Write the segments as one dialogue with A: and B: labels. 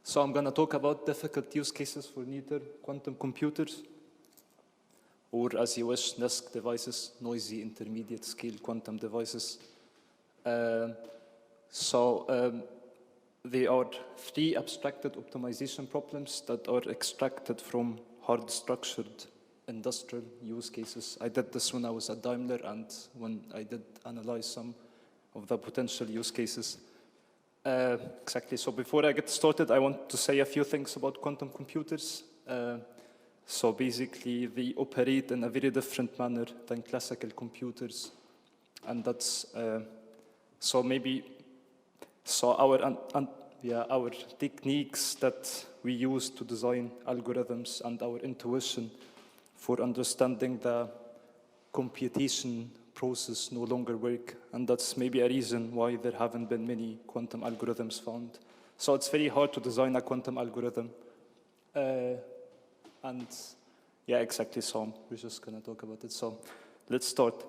A: So I'm going to talk about difficult use cases for neither quantum computers, or as you wish, NISQ devices, noisy intermediate scale quantum devices. They are three abstracted optimization problems that are extracted from hard structured industrial use cases. I did this when I was at Daimler and when I did analyze some of the potential use cases. Exactly, so before I get started, I want to say a few things about quantum computers. So basically, they operate in a very different manner than classical computers. And that's, our techniques that we use to design algorithms and our intuition for understanding the computation process no longer work. And that's maybe a reason why there haven't been many quantum algorithms found. So it's very hard to design a quantum algorithm. And yeah, exactly, so we're just gonna talk about it. So let's start.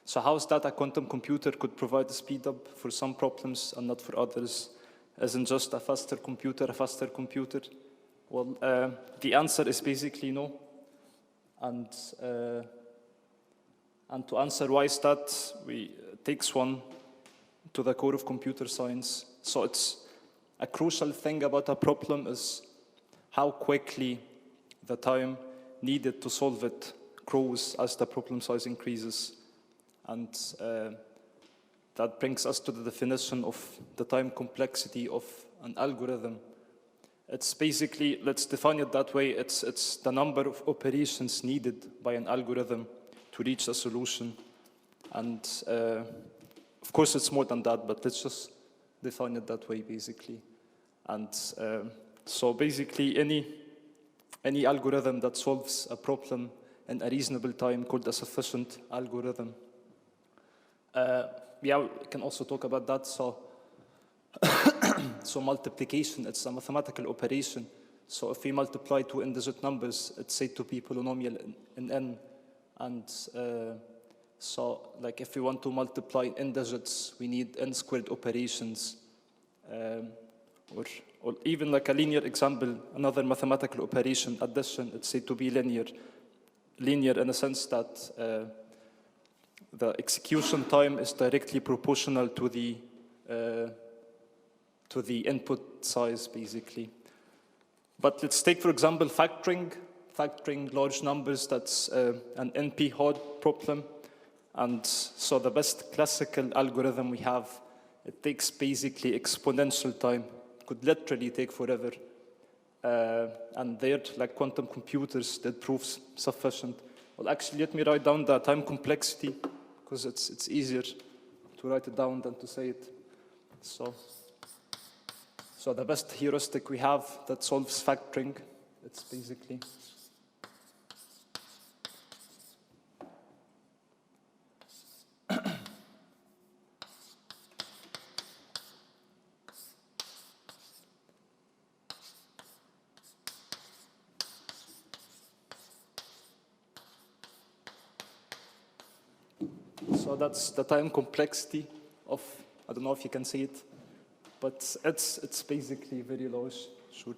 A: So how is that a quantum computer could provide a speed up for some problems and not for others? Isn't just a faster computer? Well, the answer is basically no. And to answer why is that, it takes one to the core of computer science. So it's a crucial thing about a problem is how quickly the time needed to solve it grows as the problem size increases. And that brings us to the definition of the time complexity of an algorithm. It's basically, let's define it that way, it's the number of operations needed by an algorithm to reach a solution. And of course it's more than that, but let's just define it that way basically. And so basically any algorithm that solves a problem in a reasonable time called a sufficient algorithm. We can also talk about that. So multiplication, it's a mathematical operation. So if we multiply two in-digit numbers, it's said to be polynomial in n. And so like if we want to multiply in digits, we need n squared operations. Or even like a linear example, another mathematical operation, addition, it's said to be linear. Linear in the sense that the execution time is directly proportional to the input size, basically. But let's take, for example, factoring large numbers. That's an NP hard problem. And so the best classical algorithm we have, it takes basically exponential time. It could literally take forever. And there, like quantum computers, that proves sufficient. Well, actually, let me write down the time complexity, because it's easier to write it down than to say it. So the best heuristic we have that solves factoring, it's basically so that's the time complexity of, I don't know if you can see it, but it's basically very low, sure.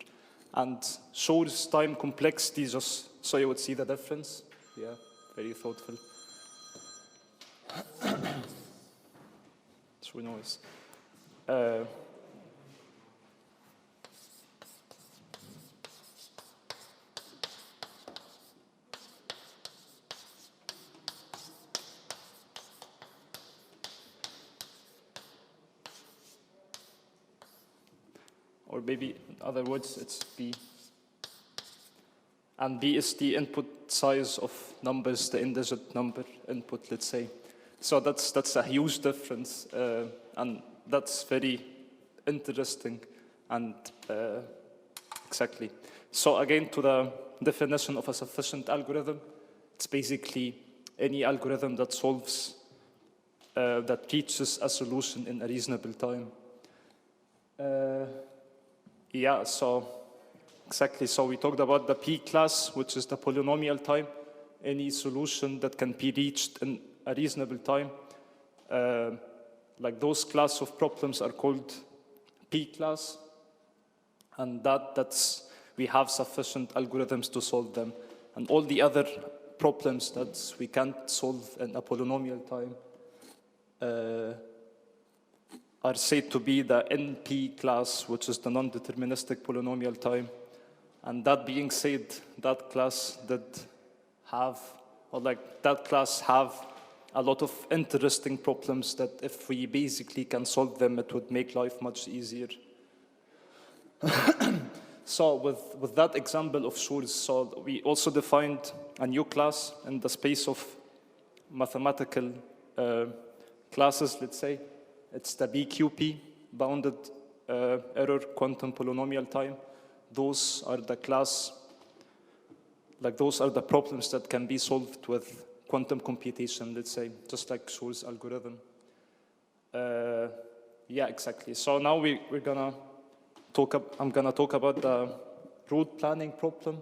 A: And shows time complexity just so you would see the difference. Yeah, very thoughtful. It's really nice. Or maybe, in other words, it's B. And B is the input size of numbers, the in-digit number input, let's say. So that's a huge difference, and that's very interesting. And exactly. So again, to the definition of a sufficient algorithm, it's basically any algorithm that solves, that reaches a solution in a reasonable time. Yeah, so exactly. So we talked about the P class, which is the polynomial time. Any solution that can be reached in a reasonable time. Like those class of problems are called P class, and we have sufficient algorithms to solve them. And all the other problems that we can't solve in a polynomial time are said to be the NP class, which is the non-deterministic polynomial time. And that being said, that class have a lot of interesting problems that if we basically can solve them, it would make life much easier. So with that example of Schur's, so we also defined a new class in the space of mathematical classes, let's say. It's the BQP, bounded error quantum polynomial time. Those are the problems that can be solved with quantum computation, let's say, just like Schur's algorithm. Yeah, exactly. So now I'm gonna talk about the route planning problem.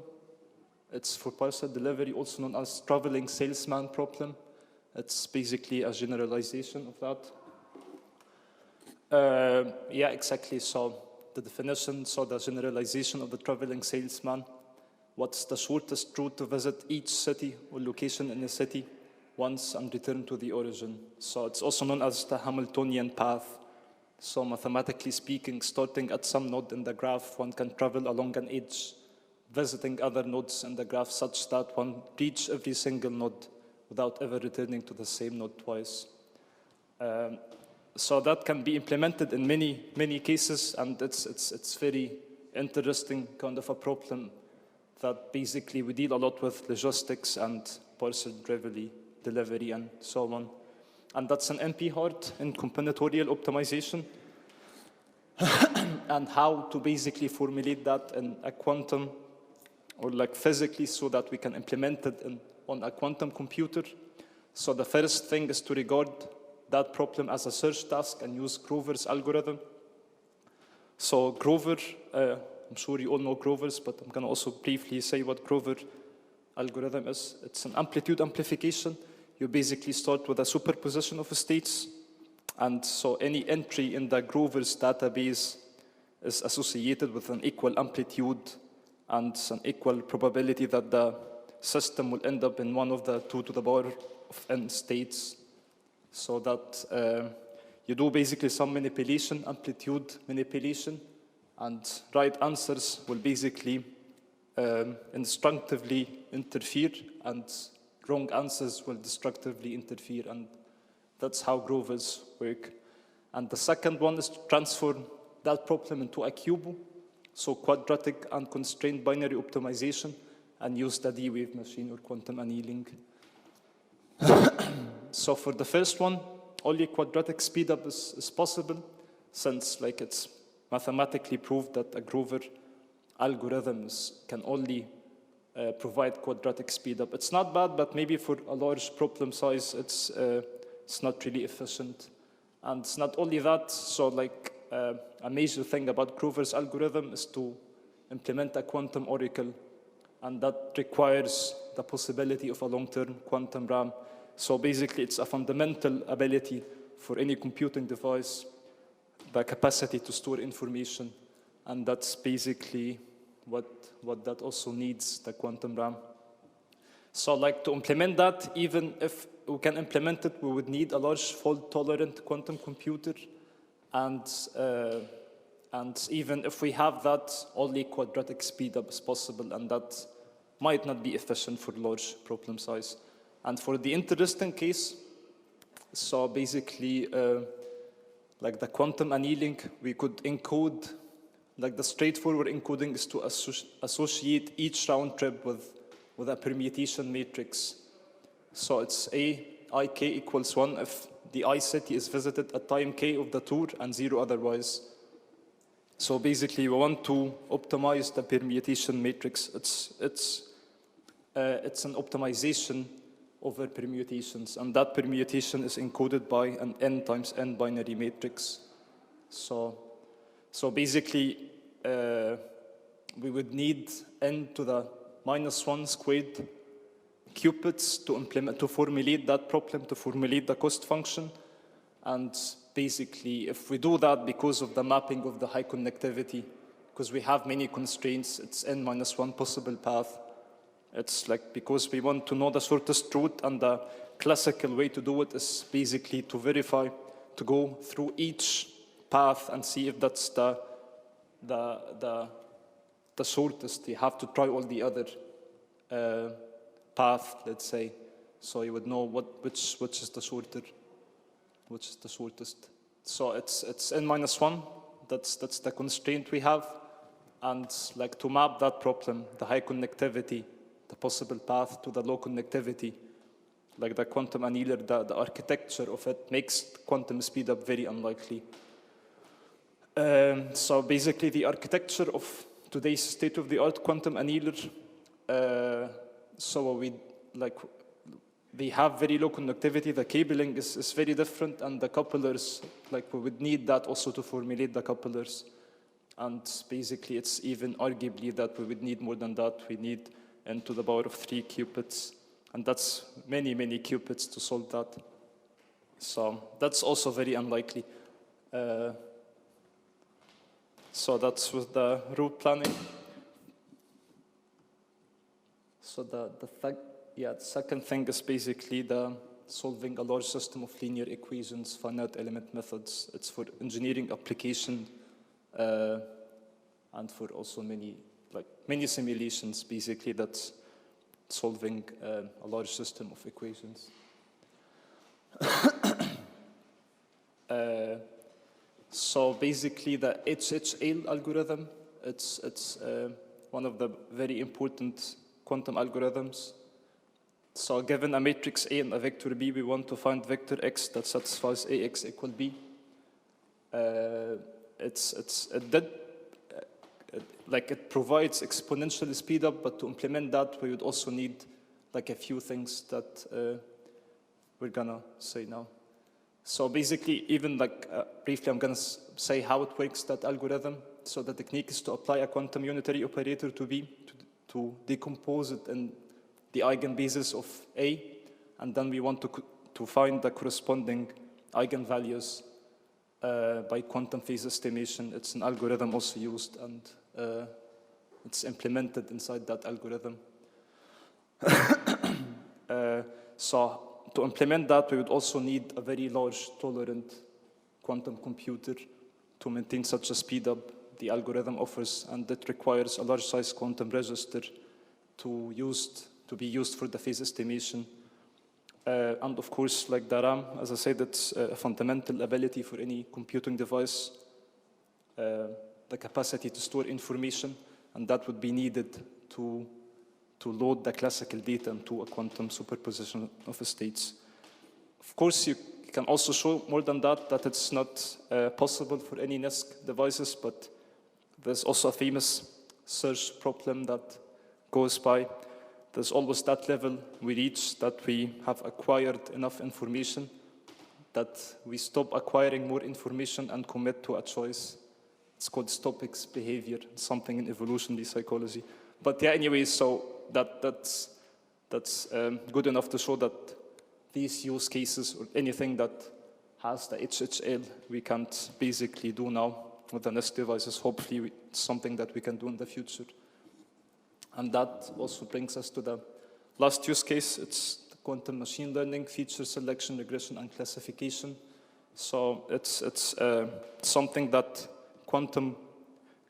A: It's for parcel delivery, also known as traveling salesman problem. It's basically a generalization of that. Yeah, exactly. So the definition, so the generalization of the traveling salesman. What's the shortest route to visit each city or location in a city once and return to the origin? So it's also known as the Hamiltonian path. So mathematically speaking, starting at some node in the graph, one can travel along an edge, visiting other nodes in the graph such that one reach every single node without ever returning to the same node twice. So that can be implemented in many cases, and it's very interesting kind of a problem that basically we deal a lot with logistics and parcel delivery and so on. And that's an NP hard in combinatorial optimization and how to basically formulate that in a quantum or like physically so that we can implement it on a quantum computer. So the first thing is to regard that problem as a search task and use Grover's algorithm. So Grover, I'm sure you all know Grover's, but I'm going to also briefly say what Grover algorithm is. It's an amplitude amplification. You basically start with a superposition of states. And so any entry in the Grover's database is associated with an equal amplitude and an equal probability that the system will end up in one of the 2 to the power of n states. So that you do basically some manipulation, amplitude manipulation, and right answers will basically instructively interfere, and wrong answers will destructively interfere, and that's how Grovers work. And the second one is to transform that problem into a QUBO, so quadratic unconstrained binary optimization, and use the D-wave machine or quantum annealing. So for the first one, only quadratic speedup is possible, since like it's mathematically proved that a Grover algorithms can only provide quadratic speedup. It's not bad, but maybe for a large problem size, it's not really efficient. And it's not only that, so like a major thing about Grover's algorithm is to implement a quantum oracle, and that requires the possibility of a long-term quantum RAM. So basically, it's a fundamental ability for any computing device, the capacity to store information, and that's basically what that also needs, the quantum RAM. So like to implement that, even if we can implement it, we would need a large fault-tolerant quantum computer, and even if we have that, only quadratic speedup is possible, and that might not be efficient for large problem size. And for the interesting case, so basically, like the quantum annealing, we could encode, like the straightforward encoding is to associate each round trip with a permutation matrix. So it's ik equals 1 if the I city is visited at time k of the tour and 0 otherwise. So basically, we want to optimize the permutation matrix. It's an optimization over permutations, and that permutation is encoded by an n times n binary matrix. So basically, we would need n to the -1 squared qubits to formulate that problem, to formulate the cost function. And basically, if we do that because of the mapping of the high connectivity, because we have many constraints, it's n-1 possible path. It's like because we want to know the shortest route, and the classical way to do it is basically to verify, to go through each path and see if that's the shortest. You have to try all the other path, let's say, so you would know which is the shorter, which is the shortest. So it's n-1. That's the constraint we have, and like to map that problem, the high connectivity, the possible path to the low connectivity, like the quantum annealer, the architecture of it makes quantum speed up very unlikely. So basically, the architecture of today's state-of-the-art quantum annealer, so they have very low connectivity. The cabling is very different, and the couplers, like we would need that also to formulate the couplers. And basically, it's even arguably that we would need more than that. We need n to the power of 3 qubits, and that's many, many qubits to solve that. So that's also very unlikely. So that's with the route planning. So the second thing is basically the solving a large system of linear equations, finite element methods. It's for engineering application and for also many simulations. Basically, that's solving a large system of equations. So basically, the HHL algorithm, it's one of the very important quantum algorithms. So given a matrix A and a vector B, we want to find vector X that satisfies AX equal B. It provides exponential speed up, but to implement that, we would also need like a few things that we're gonna say now. So basically, even briefly, I'm gonna say how it works, that algorithm. So the technique is to apply a quantum unitary operator to B, to decompose it in the eigenbasis of A, and then we want to find the corresponding eigenvalues by quantum phase estimation. It's an algorithm also used, and it's implemented inside that algorithm. So to implement that, we would also need a very large tolerant quantum computer to maintain such a speed up the algorithm offers, and that requires a large size quantum register to be used for the phase estimation. And of course, like the RAM, as I said, it's a fundamental ability for any computing device, the capacity to store information, and that would be needed to load the classical data into a quantum superposition of states. Of course, you can also show more than that it's not possible for any NISQ devices, but there's also a famous search problem that goes by. There's always that level we reach that we have acquired enough information that we stop acquiring more information and commit to a choice. It's called Stopix behavior, something in evolutionary psychology. But yeah, anyway, so that's good enough to show that these use cases or anything that has the HHL, we can't basically do now with the NISQ devices. Hopefully, it's something that we can do in the future. And that also brings us to the last use case. It's the quantum machine learning, feature selection, regression, and classification. So it's something that quantum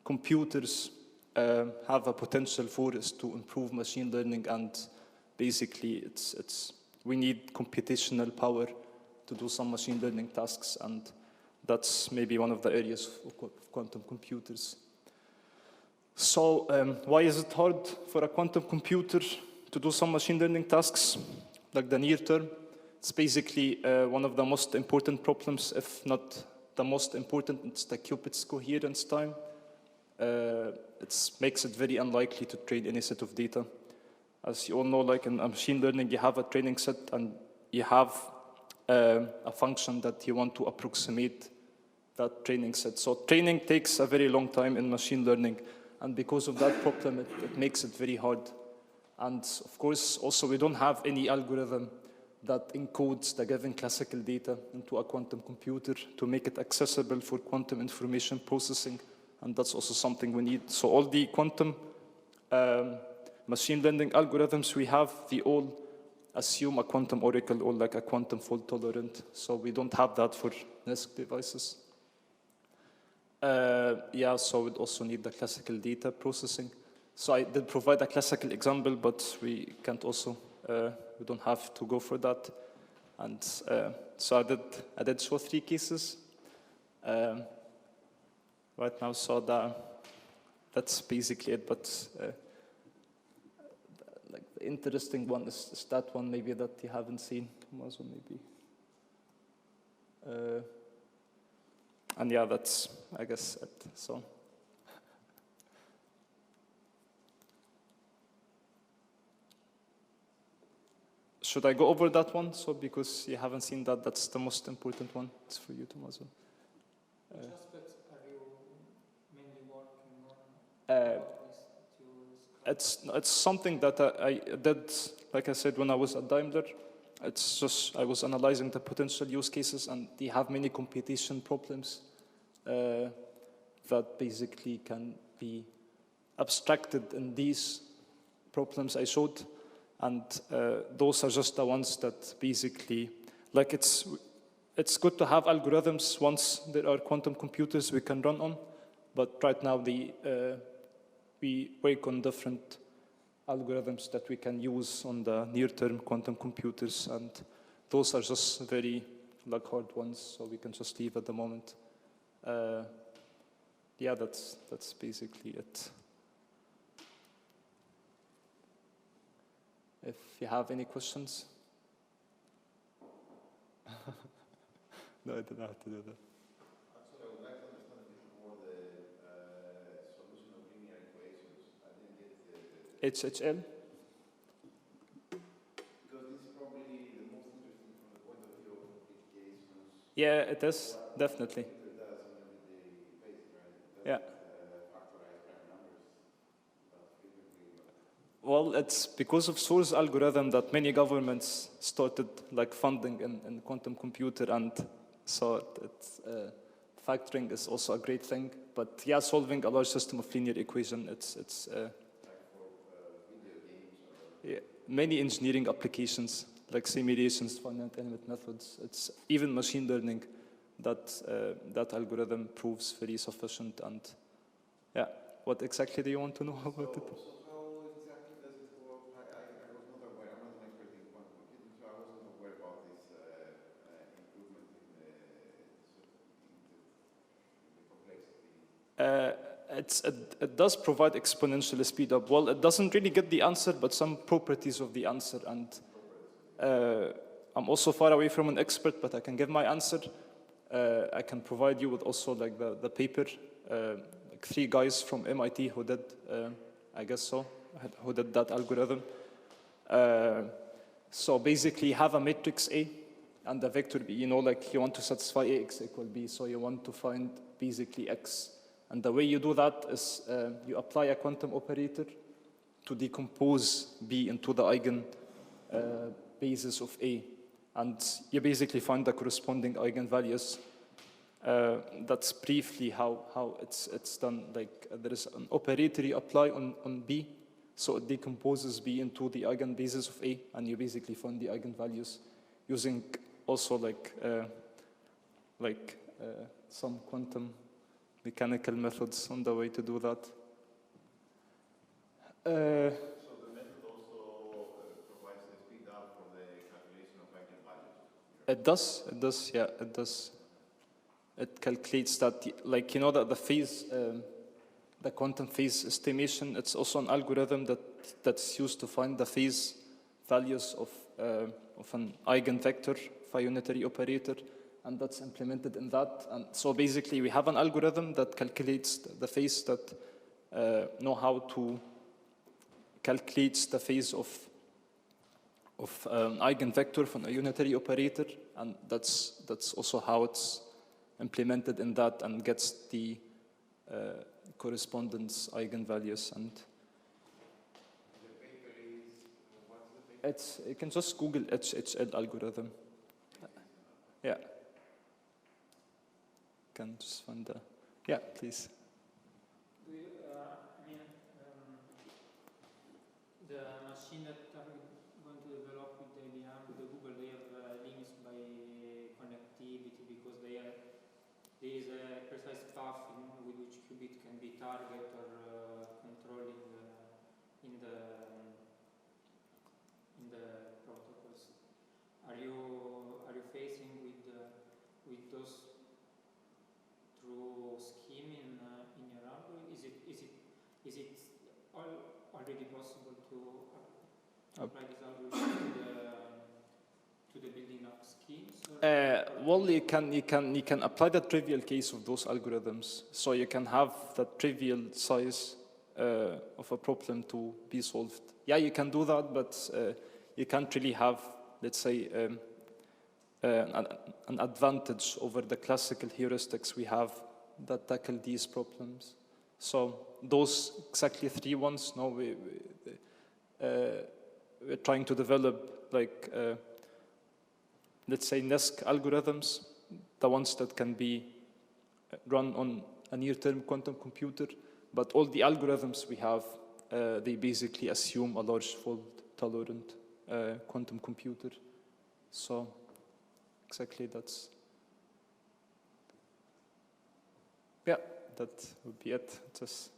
A: computers have a potential for, is to improve machine learning, and basically we need computational power to do some machine learning tasks, and that's maybe one of the areas of quantum computers. So why is it hard for a quantum computer to do some machine learning tasks, like the near term? It's basically one of the most important problems, if not the most important. It's the qubits coherence time. It makes it very unlikely to train any set of data. As you all know, like in machine learning, you have a training set and you have a function that you want to approximate that training set. So training takes a very long time in machine learning, and because of that problem, it makes it very hard. And of course, also we don't have any algorithm that encodes the given classical data into a quantum computer to make it accessible for quantum information processing. And that's also something we need. So all the quantum machine learning algorithms we have, they all assume a quantum oracle or like a quantum fault tolerant. So we don't have that for NISQ devices. Yeah, so we'd also need the classical data processing. So I did provide a classical example, but we can't also, we don't have to go for that. And so I did show 3 cases right now. So that's basically it. But like the interesting one is that one maybe that you haven't seen, also maybe. And yeah, that's, I guess, it. So. Should I go over that one? So because you haven't seen that, that's the most important one. It's for you, Tommaso.
B: Which aspects are you mainly working on?
A: It's something that I did, like I said, when I was at Daimler. It's just, I was analyzing the potential use cases, and they have many computation problems that basically can be abstracted in these problems I showed. And those are just the ones that basically, like it's good to have algorithms once there are quantum computers we can run on, but right now we work on different algorithms that we can use on the near-term quantum computers, and those are just very like hard ones, so we can just leave at the moment. Yeah, that's basically it. If you have any questions. No, I didn't have to do that.
C: Actually, I would like to understand a bit more the solution of linear equations. I didn't get the...
A: HHL?
C: Because this is probably the most interesting from the point of view of applications.
A: Yeah, it is, definitely.
C: It does on everyday basis, right? It
A: Yeah.
C: Factorize prime numbers, but frequently...
A: Well, it's because of Sour's algorithm that many governments started like funding in quantum computer, and so factoring is also a great thing. But yeah, solving a large system of linear equation, it's
C: like for video games or...
A: yeah, many engineering applications like simulations, finite element methods. It's even machine learning that algorithm proves very sufficient. And yeah, what exactly do you want to know about it? It does provide exponential speed up. Well, it doesn't really get the answer, but some properties of the answer. And I'm also far away from an expert, but I can give my answer. I can provide you with also like the paper, like 3 guys from MIT who did, I guess so, who did that algorithm. So basically you have a matrix A and a vector B. You know, like you want to satisfy AX equal B, so you want to find basically X. And the way you do that is you apply a quantum operator to decompose B into the eigen basis of A. And you basically find the corresponding eigenvalues. That's briefly how it's done. Like there is an operator you apply on B, so it decomposes B into the eigenbasis of A, and you basically find the eigenvalues using also like some quantum mechanical methods on the way to do that.
C: So the method also provides the speed up for the calculation of eigenvalues?
A: It does, yeah, it does. It calculates that, like, you know, that the phase, the quantum phase estimation, it's also an algorithm that's used to find the phase values of an eigenvector of a unitary operator, and that's implemented in that. And so basically we have an algorithm that calculates the phase that know how to calculate the phase of an eigenvector from a unitary operator, and that's also how it's implemented in that and gets the correspondence eigenvalues. And
C: the paper is, what's the paper?
A: You can just Google HHL algorithm. Yeah. Can just find the. Yeah, please.
B: Do you, the machine that are going to develop with the IBM, with the Google, they have limits by connectivity because there is a precise path with which qubit can be target or controlled in the protocols. Are you facing with those through scheme in your algorithm? Is it already possible to apply this algorithm to the building of schemes?
A: Well, you can apply the trivial case of those algorithms. So you can have the trivial size of a problem to be solved. Yeah, you can do that, but you can't really have, let's say, an advantage over the classical heuristics we have that tackle these problems. So those exactly 3 ones, no, we're trying to develop like, let's say, NESC algorithms, the ones that can be run on a near-term quantum computer, but all the algorithms we have, they basically assume a large fault-tolerant quantum computer. So exactly that's, yeah, that would be it. Just